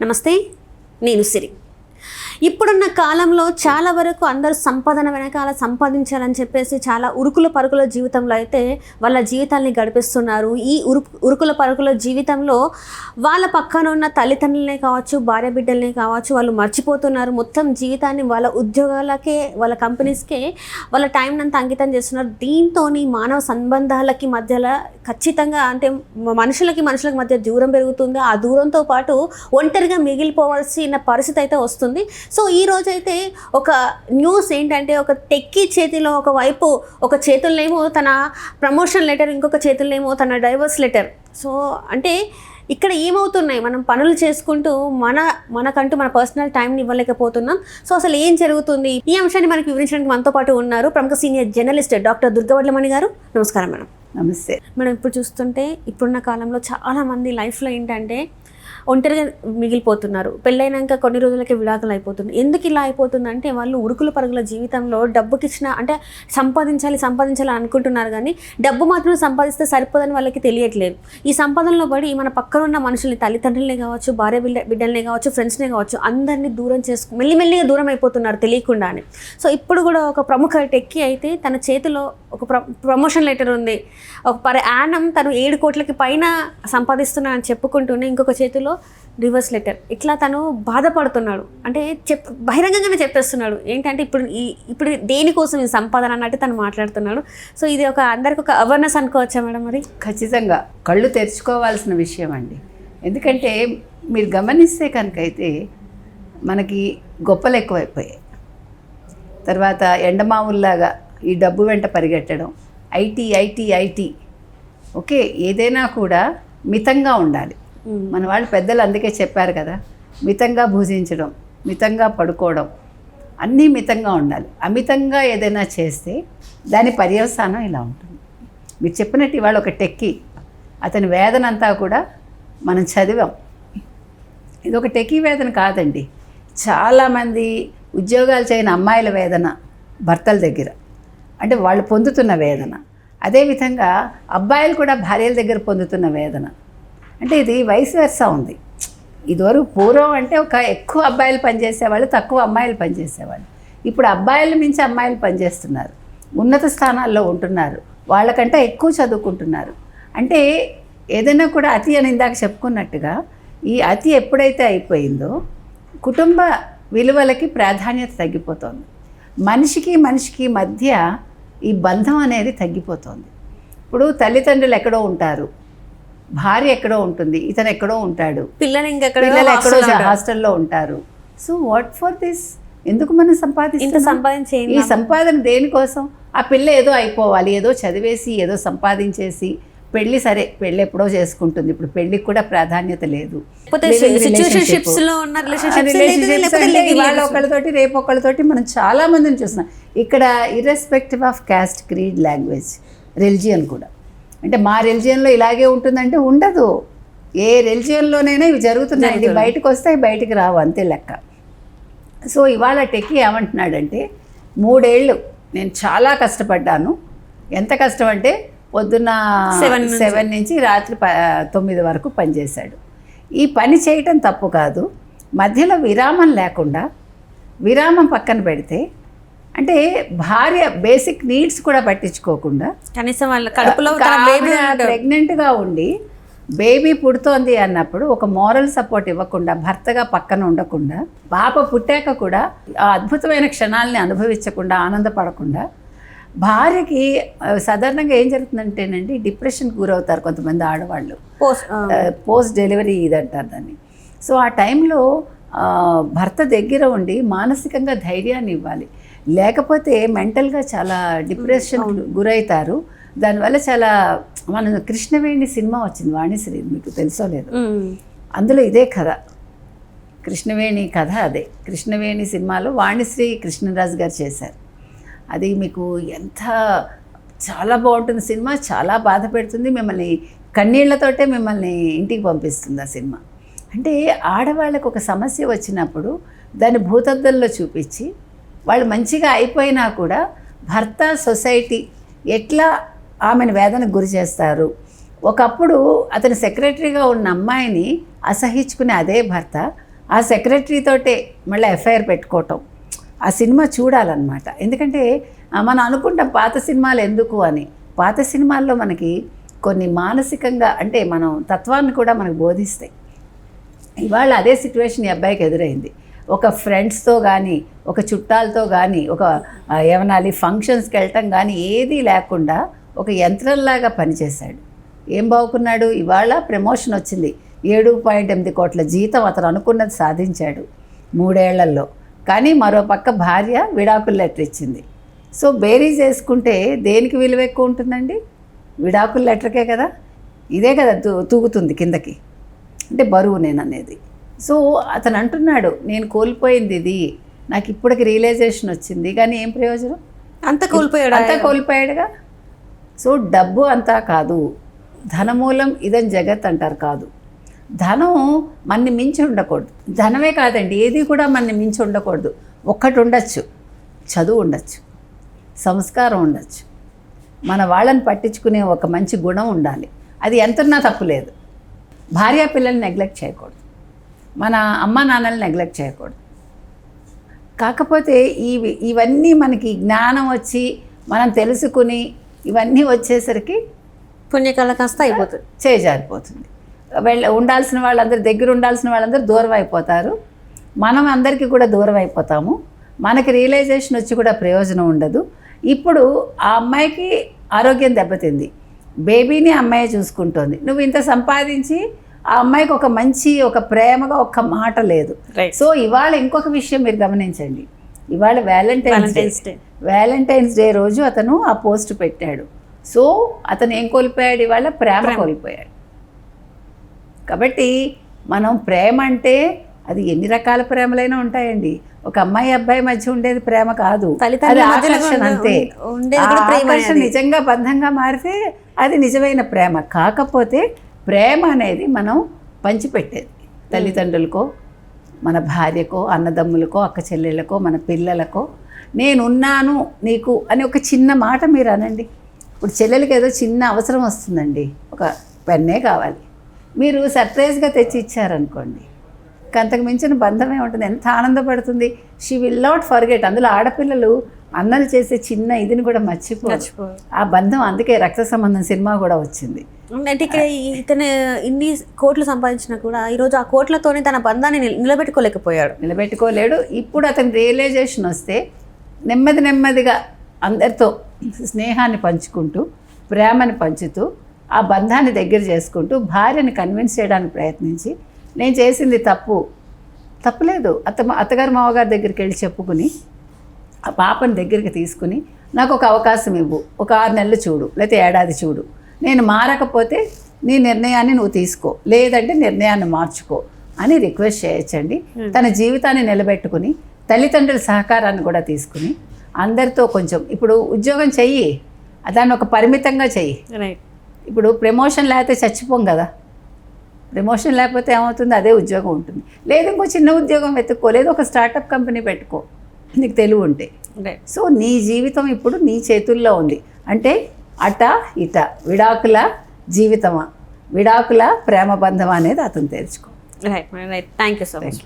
నమస్తే, నేను సిరి. ఇప్పుడున్న కాలంలో చాలా వరకు అందరూ సంపాదన వెనకాల సంపాదించాలని చెప్పేసి చాలా ఉరుకుల పరుగుల జీవితంలో అయితే వాళ్ళ జీవితాల్ని గడిపిస్తున్నారు. ఈ ఉరుకుల పరుగుల జీవితంలో వాళ్ళ పక్కన ఉన్న తల్లిదండ్రులనే కావచ్చు, భార్య బిడ్డలనే కావచ్చు, వాళ్ళు మర్చిపోతున్నారు. మొత్తం జీవితాన్ని వాళ్ళ ఉద్యోగాలకే, వాళ్ళ కంపెనీస్కే వాళ్ళ టైం అంతా అంకితం చేస్తున్నారు. దీంతో మానవ సంబంధాలకి మధ్యలో ఖచ్చితంగా అంటే మనుషులకి మధ్య దూరం పెరుగుతుంది. ఆ దూరంతో పాటు ఒంటరిగా మిగిలిపోవాల్సిన పరిస్థితి అయితే వస్తుంది. సో ఈ రోజైతే ఒక న్యూస్ ఏంటంటే, ఒక టెక్కీ చేతిలో ఒకవైపు ఒక చేతుల్నేమో తన ప్రమోషన్ లెటర్, ఇంకొక చేతుల్నేమో తన డైవర్స్ లెటర్. సో అంటే ఇక్కడ ఏమవుతున్నాయి, మనం పనులు చేసుకుంటూ మనకంటూ మన పర్సనల్ టైంని ఇవ్వలేకపోతున్నాం. సో అసలు ఏం జరుగుతుంది, ఈ అంశాన్ని మనకు వివరించడానికి మనతో పాటు ఉన్నారు ప్రముఖ సీనియర్ జర్నలిస్ట్ డాక్టర్ దుర్గవడ్లమణి గారు. నమస్కారం మేడం. నమస్తే మేడం. ఇప్పుడు చూస్తుంటే ఇప్పుడున్న కాలంలో చాలామంది లైఫ్లో ఏంటంటే ఒంటరిగా మిగిలిపోతున్నారు. పెళ్ళైనాక కొన్ని రోజులకే విడాకులు అయిపోతుంది. ఎందుకు ఇలా అయిపోతుందంటే, వాళ్ళు ఉరుకుల పరుగుల జీవితంలో డబ్బుకిచ్చిన అంటే సంపాదించాలి అనుకుంటున్నారు, కానీ డబ్బు మాత్రం సంపాదిస్తే సరిపోదని వాళ్ళకి తెలియట్లేదు. ఈ సంపాదనలో పడి మన పక్కన ఉన్న మనుషుల్ని, తల్లిదండ్రులనే కావచ్చు, భార్య బిడ్డలనే కావచ్చు, ఫ్రెండ్స్నే కావచ్చు, అందరినీ దూరం మెల్లిమెల్లిగా దూరం అయిపోతున్నారు తెలియకుండానే. సో ఇప్పుడు కూడా ఒక ప్రముఖ టెక్కీ అయితే తన చేతిలో ఒక ప్రమోషన్ లెటర్ ఉంది. ఒక పర్ యానం తను 7 కోట్లకి పైన సంపాదిస్తున్నానని చెప్పుకుంటూనే ఇంకొక చేతిలో రివర్స్ లెటర్. ఇట్లా తను బాధపడుతున్నాడు. అంటే బహిరంగంగానే చెప్పేస్తున్నాడు. ఏంటంటే ఇప్పుడు దేనికోసం ఈ సంపాదన అన్నట్టు తను మాట్లాడుతున్నాడు. సో ఇది అందరికి ఒక అవేర్నెస్ అనుకోవచ్చా మేడం? మరి ఖచ్చితంగా కళ్ళు తెరుచుకోవాల్సిన విషయం అండి. ఎందుకంటే మీరు గమనిస్తే కనుకైతే మనకి గొప్పలు ఎక్కువైపోయాయి. తర్వాత ఎండమావుల్లాగా ఈ డబ్బు వెంట పరిగెట్టడం, ఐటీ ఓకే, ఏదైనా కూడా మితంగా ఉండాలి. మన వాళ్ళు పెద్దలు అందుకే చెప్పారు కదా, మితంగా భుజించడం, మితంగా పడుకోవడం, అన్నీ మితంగా ఉండాలి. అమితంగా ఏదైనా చేస్తే దాని పర్యవసానం ఇలా ఉంటుంది. మీరు చెప్పినట్టు ఇవాళ ఒక టెక్కీ, అతని వేదన అంతా కూడా మనం చదివాం. ఇది ఒక టెక్కీ వేదన కాదండి, చాలామంది ఉద్యోగాలు చేయని అమ్మాయిల వేదన భర్తల దగ్గర, అంటే వాళ్ళు పొందుతున్న వేదన. అదేవిధంగా అబ్బాయిలు కూడా భార్యల దగ్గర పొందుతున్న వేదన. అంటే ఇది వయసు వెర్సా ఉంది. ఇదివరకు పూర్వం అంటే ఒక ఎక్కువ అబ్బాయిలు పనిచేసేవాళ్ళు, తక్కువ అమ్మాయిలు పనిచేసేవాళ్ళు. ఇప్పుడు అబ్బాయిల మించి అమ్మాయిలు పనిచేస్తున్నారు, ఉన్నత స్థానాల్లో ఉంటున్నారు, వాళ్ళకంటే ఎక్కువ చదువుకుంటున్నారు. అంటే ఏదైనా కూడా అతి అని ఇందాక చెప్పుకున్నట్టుగా ఈ అతి ఎప్పుడైతే అయిపోయిందో కుటుంబ విలువలకి ప్రాధాన్యత తగ్గిపోతుంది. మనిషికి మధ్య ఈ బంధం అనేది తగ్గిపోతుంది. ఇప్పుడు తల్లిదండ్రులు ఎక్కడో ఉంటారు, భార్య ఎక్కడో ఉంటుంది, ఇతను ఎక్కడో ఉంటాడు, పిల్లలు ఎక్కడో హాస్టల్లో ఉంటారు. So what for this? ఎందుకు మనం సంపాదించే ఈ సంపాదన దేనికోసం? ఆ పిల్ల ఏదో అయిపోవాలి, ఏదో చదివేసి ఏదో సంపాదించేసి పెళ్ళి, సరే పెళ్ళి ఎప్పుడో చేసుకుంటుంది. ఇప్పుడు పెళ్ళికి కూడా ప్రాధాన్యత లేదు. ఇవాళ ఒకళ్ళతోటి రేపు ఒకళ్ళతోటి మనం చాలా మందిని చూస్తున్నాం. ఇక్కడ irrespective of caste, creed, language, religion కూడా. అంటే మా రిలిజియన్లో ఇలాగే ఉంటుందంటే ఉండదు. ఏ రిలిజియన్లోనైనా ఇవి జరుగుతున్నాయి. ఇది బయటకు వస్తాయి, బయటికి రావు, అంతే లెక్క. సో ఇవాళ టెక్కీ ఏమంటున్నాడంటే, 3 ఏళ్ళు నేను చాలా కష్టపడ్డాను. ఎంత కష్టం అంటే పొద్దున్న 7 నుంచి రాత్రి 9 వరకు పనిచేశాడు. ఈ పని చేయటం తప్పు కాదు. మధ్యలో విరామం లేకుండా, విరామం పక్కన పెడితే, అంటే భార్య బేసిక్ నీడ్స్ కూడా పట్టించుకోకుండా, కనీసం వాళ్ళ కడుపులో ప్రెగ్నెంట్గా ఉండి బేబీ పుడుతోంది అన్నప్పుడు ఒక మోరల్ సపోర్ట్ ఇవ్వకుండా, భర్తగా పక్కన ఉండకుండా, పాప పుట్టాక కూడా ఆ అద్భుతమైన క్షణాలని అనుభవించకుండా, ఆనందపడకుండా, భార్యకి సాధారణంగా ఏం జరుగుతుందంటేనండి, డిప్రెషన్కి గురవుతారు కొంతమంది ఆడవాళ్ళు. పోస్ట్ డెలివరీ ఇదంటారు దాన్ని. సో ఆ టైంలో భర్త దగ్గర ఉండి మానసికంగా ధైర్యాన్ని ఇవ్వాలి. లేకపోతే మెంటల్గా చాలా డిప్రెషన్ గురవుతారు. దానివల్ల చాలా, మన కృష్ణవేణి సినిమా వచ్చింది, వాణిశ్రీ, మీకు తెలుసో లేదు, అందులో ఇదే కథ, కృష్ణవేణి కథ అదే. కృష్ణవేణి సినిమాలో వాణిశ్రీ కృష్ణరాజు గారు చేశారు. అది మీకు చాలా బాగుంటుంది సినిమా, చాలా బాధ పెడుతుంది మిమ్మల్ని, కన్నీళ్లతోటే మిమ్మల్ని ఇంటికి పంపిస్తుంది ఆ సినిమా. అంటే ఆడవాళ్ళకు ఒక సమస్య వచ్చినప్పుడు దాన్ని భూతద్దంలో చూపించి, వాళ్ళు మంచిగా అయిపోయినా కూడా భర్త, సొసైటీ ఎట్లా ఆమెను వేదనకు గురి చేస్తారు. ఒకప్పుడు అతను సెక్రటరీగా ఉన్న అమ్మాయిని అసహించుకునే అదే భర్త ఆ సెక్రటరీ తోటే మళ్ళీ ఎఫ్ఐఆర్ పెట్టుకోవటం. ఆ సినిమా చూడాలన్నమాట. ఎందుకంటే మనం అనుకుంటాం పాత సినిమాలు ఎందుకు అని. పాత సినిమాల్లో మనకి కొన్ని మానసికంగా అంటే మనం తత్వాన్ని కూడా మనకు బోధిస్తాయి. ఇవాళ అదే సిచ్యువేషన్ ఈ అబ్బాయికి ఎదురైంది. ఒక ఫ్రెండ్స్తో కానీ, ఒక చుట్టాలతో కానీ, ఒక ఏమనాలి ఫంక్షన్స్కి వెళ్ళటం కానీ ఏదీ లేకుండా ఒక యంత్రంలాగా పనిచేశాడు. ఏం బాగుకున్నాడు, ఇవాళ ప్రమోషన్ వచ్చింది, 7.8 కోట్ల జీతం అతను అనుకున్నది సాధించాడు 3 ఏళ్లలో. కానీ మరో పక్క భార్య విడాకుల లెటర్ ఇచ్చింది. సో బేరీజ్ వేసుకుంటే దేనికి విలువ ఎక్కువ ఉంటుందండి? విడాకుల లెటర్కే కదా, ఇదే కదా తూగుతుంది కిందకి, అంటే బరువు నేను అనేది. సో అతను అంటున్నాడు నేను కోల్పోయింది ఇది, నాకు ఇప్పటికి రియలైజేషన్ వచ్చింది, కానీ ఏం ప్రయోజనం? అంతా కోల్పోయాడుగా. సో డబ్బు అంతా కాదు, ధనమూలం ఇదని జగత్ అంటారు. కాదు, ధనం మన్ని మించి ఉండకూడదు. ధనమే కాదండి, ఏది కూడా మన్ని మించి ఉండకూడదు. ఒక్కటి ఉండొచ్చు, చదువు ఉండొచ్చు, సంస్కారం ఉండొచ్చు, మన వాళ్ళని పట్టించుకునే ఒక మంచి గుణం ఉండాలి. అది ఎంతున్నా తప్పులేదు. భార్యా పిల్లల్ని నెగ్లెక్ట్ చేయకూడదు, మన అమ్మ నాన్నల్ని నెగ్లెక్ట్ చేయకూడదు. కాకపోతే ఇవన్నీ మనకి జ్ఞానం వచ్చి మనం తెలుసుకుని ఇవన్నీ వచ్చేసరికి పుణ్యకాల కాస్త అయిపోతుంది, చేజారిపోతుంది. ఉండాల్సిన వాళ్ళందరూ దగ్గర ఉండాల్సిన వాళ్ళందరూ దూరం అయిపోతారు, మనం అందరికీ కూడా దూరం అయిపోతాము. మనకి రియలైజేషన్ వచ్చి కూడా ప్రయోజనం ఉండదు. ఇప్పుడు ఆ అమ్మాయికి ఆరోగ్యం దెబ్బతింది, బేబీని అమ్మాయి చూసుకుంటోంది. నువ్వు ఇంత సంపాదించి ఆ అమ్మాయికి ఒక మంచి ఒక ప్రేమగా ఒక్క మాట లేదు. సో ఇవాళ ఇంకొక విషయం మీరు గమనించండి, ఇవాళ వ్యాలంటైన్స్ డే రోజు అతను ఆ పోస్ట్ పెట్టాడు. సో అతను ఏం కోల్పోయాడు? ఇవాళ ప్రేమ కోల్పోయాడు. కాబట్టి మనం ప్రేమ అంటే అది ఎన్ని రకాల ప్రేమలైనా ఉంటాయండి. ఒక అమ్మాయి అబ్బాయి మధ్య ఉండేది ప్రేమ కాదు, అది ఆకర్షణ అంతే. ఆకర్షణ నిజంగా బంధంగా మారితే అది నిజమైన ప్రేమ. కాకపోతే ప్రేమ అనేది మనం పంచిపెట్టేది తల్లిదండ్రులకో, మన భార్యకో, అన్నదమ్ములకో, అక్క చెల్లెళ్ళకో, మన పిల్లలకో. నేనున్నాను నీకు అని ఒక చిన్న మాట మీరు అనండి. ఇప్పుడు చెల్లెలకి ఏదో చిన్న అవసరం వస్తుందండి, ఒక పెన్నే కావాలి, మీరు సర్ప్రైజ్గా తెచ్చి ఇచ్చారనుకోండి, అంతకు మించిన బంధమే ఉంటుంది. ఎంత ఆనందపడుతుంది. She will not forget. అందులో ఆడపిల్లలు అన్నలు చేసే చిన్న ఇదిని కూడా మర్చిపోరు ఆ బంధం. అందుకే రక్త సంబంధం సినిమా కూడా వచ్చింది. అంటే ఇక్కడ ఇతను ఇన్ని కోట్లు సంపాదించినా కూడా ఈరోజు ఆ కోట్లతోనే తన బంధాన్ని నిలబెట్టుకోలేడు. ఇప్పుడు అతని రియలైజేషన్ వస్తే నెమ్మదిగా అందరితో స్నేహాన్ని పంచుకుంటూ, ప్రేమని పంచుతూ, ఆ బంధాన్ని దగ్గర చేసుకుంటూ, భార్యని కన్విన్స్ చేయడానికి ప్రయత్నించి నేను చేసింది తప్పులేదు, అత్తగారు మామగారి దగ్గరికి వెళ్ళి చెప్పుకుని ఆ పాపని దగ్గరికి తీసుకుని నాకు ఒక అవకాశం ఇవ్వు, ఒక 6 నెలలు చూడు, లేకపోతే ఏడాది చూడు, నేను మారకపోతే నీ నిర్ణయాన్ని నువ్వు తీసుకో, లేదంటే నిర్ణయాన్ని మార్చుకో అని రిక్వెస్ట్ చేయొచ్చండి. తన జీవితాన్ని నిలబెట్టుకుని తల్లిదండ్రుల సహకారాన్ని కూడా తీసుకుని అందరితో కొంచెం ఇప్పుడు ఉద్యోగం చెయ్యి, దాన్ని ఒక పరిమితంగా చెయ్యి. ఇప్పుడు ప్రమోషన్ లేకపోతే చచ్చిపోం కదా, ప్రమోషన్ లేకపోతే ఏమవుతుంది, అదే ఉద్యోగం ఉంటుంది. లేదు ఇంకో చిన్న ఉద్యోగం వెతుక్కో, లేదు ఒక స్టార్టప్ కంపెనీ పెట్టుకో, నీకు తెలివి ఉంటే. సో నీ జీవితం ఇప్పుడు నీ చేతుల్లో ఉంది. అంటే అట ఇట విడాకుల జీవితమా, విడాకుల ప్రేమ బంధమా అనేది అతను తెలుసుకో. Right. Thank you so much.